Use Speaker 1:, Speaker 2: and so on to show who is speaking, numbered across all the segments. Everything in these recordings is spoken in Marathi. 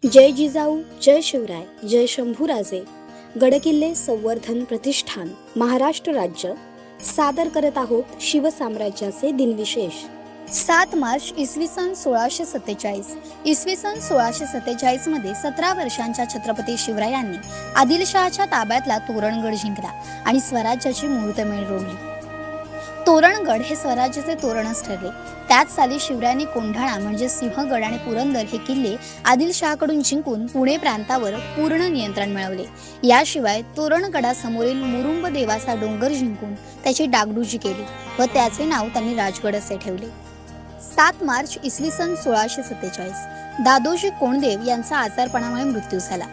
Speaker 1: जय जिजाऊ, जय शिवराय, जय शंभूराजे. गडकिल्ले संवर्धन प्रतिष्ठान महाराष्ट्र राज्य सादर करत आहोत शिवसाम्राज्याचे दिनविशेष.
Speaker 2: 7 मार्च इसवी सन 1647. इसवी सन 1647 मध्ये 17 वर्षांच्या छत्रपती शिवरायांनी आदिलशहाच्या ताब्यातला तोरणगड जिंकला आणि स्वराज्याची मुहूर्तमेढ रोवली. तोरणगड हे स्वराज्याचे तोरणच ठरले. त्याच साली शिवरायांनी कोंढाणा म्हणजे सिंहगड आणि पुरंदर हे किल्ले आदिलशहाकडून जिंकून पुणे प्रांतावर पूर्ण नियंत्रण मिळवले. याशिवाय तोरणगडासमोरील मुरुंब देवाचा डोंगर जिंकून त्याची डागडुजी केली व त्याचे नाव त्यांनी राजगड असे ठेवले. 7 मार्च इसवी सन 1647. दादोजी कोंडदेव यांचा आजारपणामुळे मृत्यू झाला.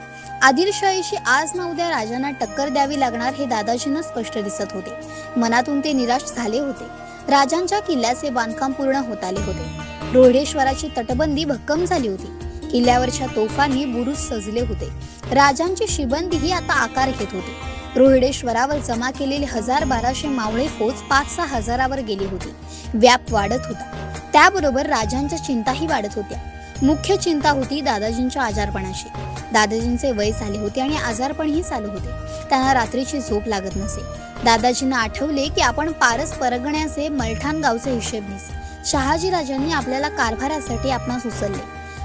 Speaker 2: आदिलशाहीशी आज ना उद्या राजांना टक्कर द्यावी लागणार हे दादाजींना स्पष्ट दिसत होते. मनातून ते निराश झाले होते. राजांच्या किल्ल्याचे बांधकाम पूर्ण होत आले होते. रोहिडेश्वराची तटबंदी भक्कम झाली होती. किल्ल्यावरच्या तोफांनी बुरुज सजले होते. राजांची शिबंदीही आता आकार घेत होती. रोहिडेश्वरावर जमा केलेले 1200 मावळे फौज 5-6 हजारावर गेली होती. व्याप वाढत होता. त्याबरोबर राजांच्या चिंताही वाढत होत्या. मुख्य चिंता होती दादाजींच्या आजारपणाची. दादाजींचे वय झाले होते आणि आजारपणही चालू होते. त्यांना रात्रीची झोप लागत नसे. दादाजींना आठवले की आपण पारस परगण्याचे मलठाण गावचे हिशेबनीस शहाजी राजांनी आपल्याला कारभारासाठी आपणास उचलले.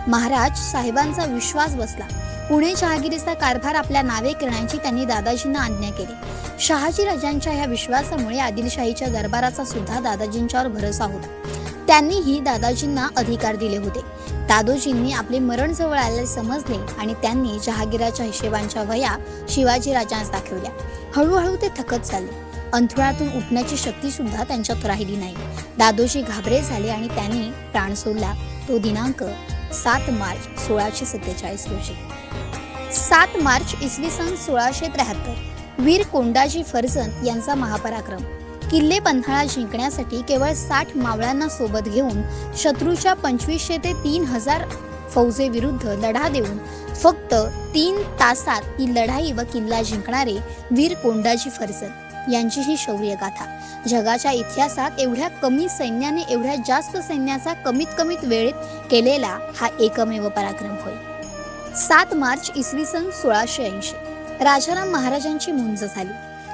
Speaker 2: महाराज साहेबांचा विश्वास बसला. पुणे जहागिरीचा कारभार आपल्या नावे करण्याची त्यांनी दादाजींना आज्ञा केली. शहाजी राजांच्या ह्या विश्वासामुळे आदिलशाहीच्या दरबाराचा सुद्धा दादाजींच्यावर भरोसा होता. त्यांनीही दादाजींना अधिकार दिले होते. दादोजींनी आपले मरण जवळ आलेले समजले आणि त्यांनी जहागीराच्या हिशेबांच्या वह्या शिवाजी राजांस दाखवल्या. हळूहळू ते थकत चालले. अंथरुणातून उठण्याची शक्ती सुद्धा त्यांच्यात राहिली नाही. दादोजी घाबरे झाले आणि त्यांनी प्राण सोडला. तो दिनांक 7 मार्च 1647 रोजी. 7 मार्च इसवी सन 1673. वीर कोंडाजी फर्जंद यांचा महापराक्रम. किल्ले पन्हाळा जिंकण्यासाठी केवळ 60 मावळ्यांना सोबत घेऊन शत्रूच्या 2500 ते 3000 फौजेविरुद्ध लढा देऊन फक्त 3 तासात ही लढाई व किल्ला जिंकणारे वीर कोंडाजी फर्जंद यांची ही शौर्य गाथा जगाच्या इतिहासात एवढ्या कमी सैन्याने एवढ्या जास्त सैन्याचा कमीत वेळेत केलेला हा एकमेव पराक्रम होय. 7 मार्च इसवी सन 1680. राजाराम महाराजांची मुंज झाली.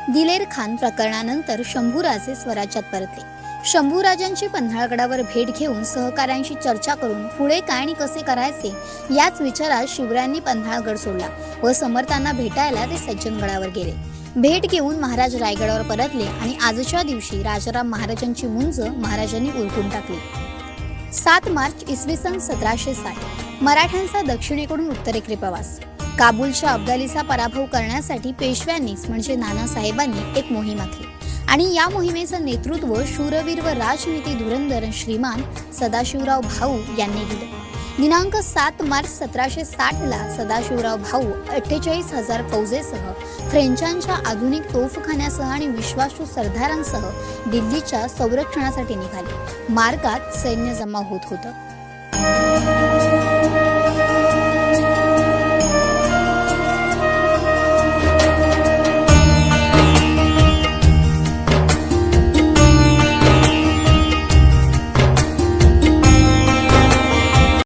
Speaker 2: दिलेर खान प्रकरणानंतर शंभूराजे स्वराज्यात परतले. शंभूराजांची पन्हाळगडावर भेट घेऊन सहकाऱ्यांशी चर्चा करून पुढे काय आणि कसे करायचे याच विचारात शिवरायांनी पन्हाळगड सोडला व समर्थांना भेटायला ते सज्जनगडावर गेले. भेट घेऊन महाराज रायगडावर परतले आणि आजच्या दिवशी राजाराम महाराजांची मुंज महाराजांनी उरकून टाकली. 7 मार्च इसवी सन 1760. मराठ्यांचा दक्षिणेकडून उत्तरेकडे प्रवास. काबूलच्या अब्दालीचा पराभव करण्यासाठी पेशव्यांनीच म्हणजे नानासाहेबांनी एक मोहीम आखली आणि या मोहिमेचं नेतृत्व शूरवीर व राजनीती धुरंधर श्रीमान सदाशिवराव भाऊ यांनी दिलं. दिनांक 7 मार्च 1760 ला सदाशिवराव भाऊ 48,000 फौजेसह फ्रेंचांच्या आधुनिक तोफखान्यासह आणि विश्वासू सरदारांसह दिल्लीच्या संरक्षणासाठी निघाले. मार्गात सैन्य जमा होत होतं.